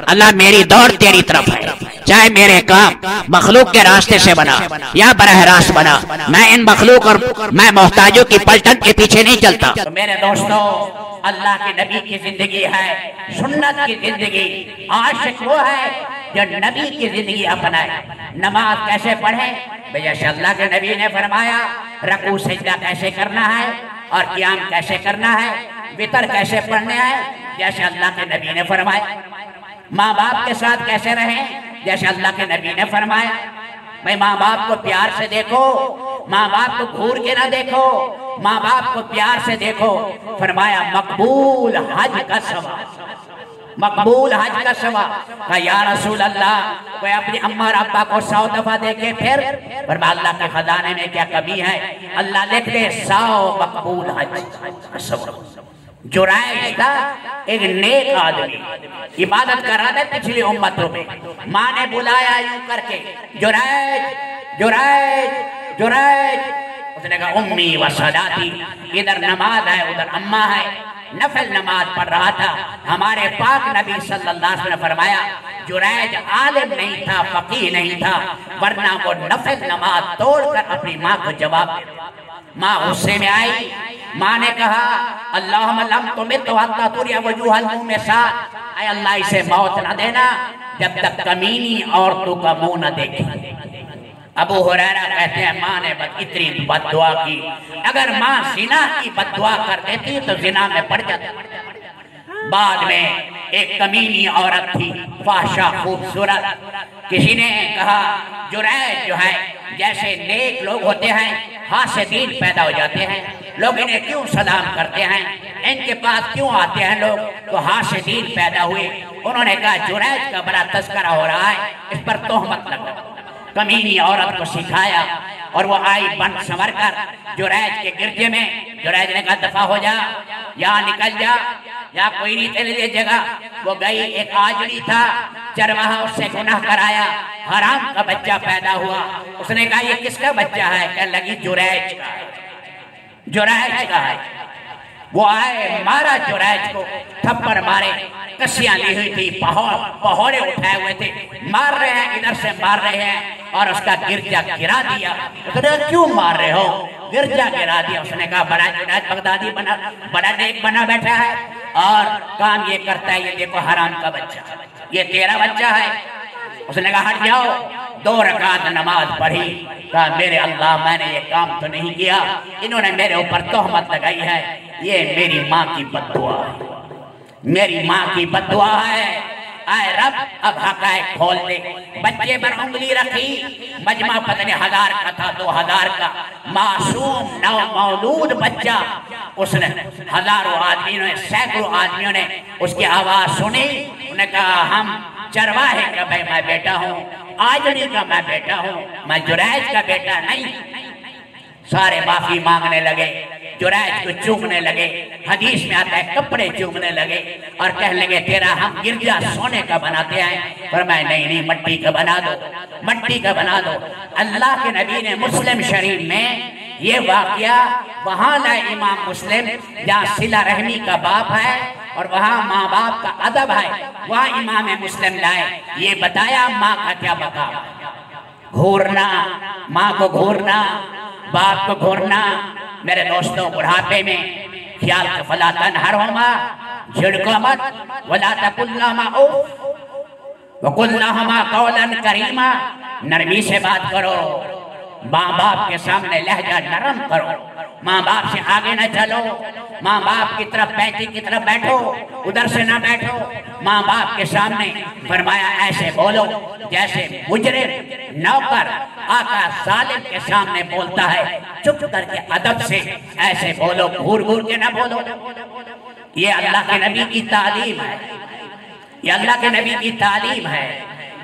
اللہ میری دوڑ تیری طرف ہے، چاہے میرے کام مخلوق کے راستے سے بنا یا براہ راست بنا، میں ان مخلوق اور میں محتاجوں کی پلٹن کے پیچھے نہیں چلتا۔ تو میرے دوستوں، اللہ کے نبی کی زندگی ہے، سنت کی زندگی۔ عاشق وہ ہے جو نبی کی زندگی اپنائے۔ نماز کیسے پڑھیں؟ جیسے اللہ کے نبی نے فرمایا۔ رکوع سجدہ کیسے کرنا ہے اور قیام کیسے کرنا ہے، وتر کیسے پڑھنے ہے، جیسے اللہ کے نبی نے فرمایا۔ ماں باپ کے ساتھ کیسے رہیں، جیسے اللہ کے نبی نے فرمایا۔ بھئی ماں باپ کو پیار سے دیکھو، ماں باپ کو گھور کے نہ دیکھو، ماں باپ کو پیار سے دیکھو۔ فرمایا مقبول حج کا ثواب، مقبول حج کا ثواب۔ کہا یا رسول اللہ، کوئی اپنی اماں اور ابا کو 100 دفعہ دیکھے پھر؟ فرمایا اللہ کے خزانے میں کیا کمی ہے؟ اللہ لکھ دے 100 مقبول حج کا ثواب۔ جرائج تھا ایک نیک آدمی، عبادت کر رہا تھا پچھلی امتوں میں۔ ماں نے بلایا یوں کر کے، جرائج جرائج جرائج۔ اس نے کہا امی و صلاتی، ادھر نماز ہے ادھر اماں ہے۔ نفل نماز پڑھ رہا تھا۔ ہمارے پاک نبی صلی اللہ علیہ وسلم نے فرمایا جرائج عالم نہیں تھا، فقیہ نہیں تھا، ورنہ وہ نفل نماز توڑ کر اپنی ماں کو جواب دیتا۔ ماں غصے میں آئی، ماں نے کہا اللہم لم تمت حتی تری وجوہ المومسات، اے اللہ اسے موت نہ دینا جب تک کمینی عورتوں کا منہ نہ دیکھے۔ ابو ہریرہ کہتے ہیں ماں نے اتنی بد دعا کی، اگر ماں زنا کی بد دعا کر دیتی تو زنا میں پڑ جاتی۔ بعد میں ایک کمینی عورت تھی، فحشہ خوبصورت۔ کسی نے کہا جرائج جو ہے جیسے نیک لوگ ہوتے ہیں حاسدین پیدا ہو جاتے ہیں، لوگ انہیں کیوں سلام کرتے ہیں، ان کے پاس کیوں آتے ہیں لوگ؟ تو حاسدین پیدا ہوئے۔ انہوں نے کہا جرائج کا بڑا تذکرہ ہو رہا ہے، اس پر تہمت لگا۔ کمینی عورت کو سکھایا اور وہ آئی بن سنور کر جرائج کے گرجے میں۔ جرائج نے کہا دفع ہو جا، یا نکل جا، یا کوئی نہیں تیرے لیے جگہ۔ وہ گئی، ایک آجڑی تھا، چرواہا اس سے گناہ کرایا، حرام کا بچہ پیدا ہوا۔ اس نے کہا یہ کس کا بچہ ہے؟ کہنے لگی جرائج کا ہے، جرائج کا ہے۔ وہ آئے، مارا جرائج کو، تھپڑ مارے، کسیاں لی ہوئی تھی، پہوڑے اٹھائے ہوئے تھے، مار رہے ہیں، ادھر سے مار رہے ہیں، اور اس کا گرجا گرا دیا۔ اس نے کہا کیوں مار رہے ہو؟ گرجا گرا دیا۔ اس نے کہا بڑا جرائج بغدادی بنا، بڑا نیک بنا بیٹھا ہے اور کام یہ کرتا ہے، یہ دیکھو حرام کا بچہ، یہ تیرا بچہ ہے۔ اس نے کہا ہٹ جاؤ۔ 2 رکعت نماز پڑھی، کہا میرے اللہ میں نے یہ کام تو نہیں کیا، انہوں نے میرے اوپر تہمت لگائی ہے، یہ میری ماں کی بد دعا ہے، میری ماں کی بد دعا ہے۔ اے رب اب حقائق کھول دے۔ بچے پر انگلی رکھی، مجمع پتہ نہیں 1000 کا تھا 2000 کا، معصوم نو مولود بچہ۔ اس نے ہزاروں آدمیوں نے، سینکڑوں آدمیوں نے اس کی آواز سنی۔ انہوں نے کہا ہم چرواہے کا میں بیٹا ہوں، آجڑی کا میں بیٹا ہوں، میں جرائج کا بیٹا نہیں۔ سارے معافی مانگنے لگے، جرائج کو چومنے لگے، حدیث میں آتا ہے کپڑے چومنے لگے اور کہنے لگے تیرا ہم گرجا سونے کا بناتے ہیں۔ فرمایا نہیں مٹی کا بنا دو، مٹی کا بنا دو۔ اللہ کے نبی نے مسلم شریف میں یہ واقعہ وہاں لائے امام مسلم جہاں صلہ رحمی کا باب ہے اور وہاں ماں باپ کا ادب ہے، وہاں امام مسلم لائے، یہ بتایا ماں کا کیا مقام ہے۔ گھورنا، ماں کو گھورنا، باپ کو گھورنا۔ میرے دوستوں بڑھاپے میں خیال کا فلا تنہرہما، جھڑکو مت، ولا تقل لہما اف وقل لہما قولا کریما، نرمی سے بات کرو، ماں باپ کے سامنے لہجہ نرم کرو، ماں باپ سے آگے نہ چلو، ماں باپ کی طرف بیٹھی کی طرف بیٹھو، ادھر سے نہ بیٹھو۔ ماں باپ کے سامنے فرمایا ایسے بولو جیسے مجرم نوکر آقا ظالم کے سامنے بولتا ہے، چپ کر کے ادب سے ایسے بولو، گھور گھور کے نہ بولو۔ یہ اللہ کے نبی کی تعلیم ہے، یہ اللہ کے نبی کی تعلیم ہے۔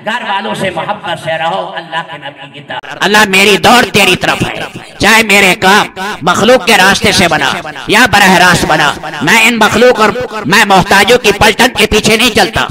گھر والوں سے محبت سے رہو، اللہ کے نبی کی تعلیم۔ اللہ میری دوڑ تیری طرف ہے، چاہے میرے کام مخلوق کے راستے سے بنا یا براہ راست بنا، میں ان مخلوق اور میں محتاجوں کی پلٹن کے پیچھے نہیں چلتا۔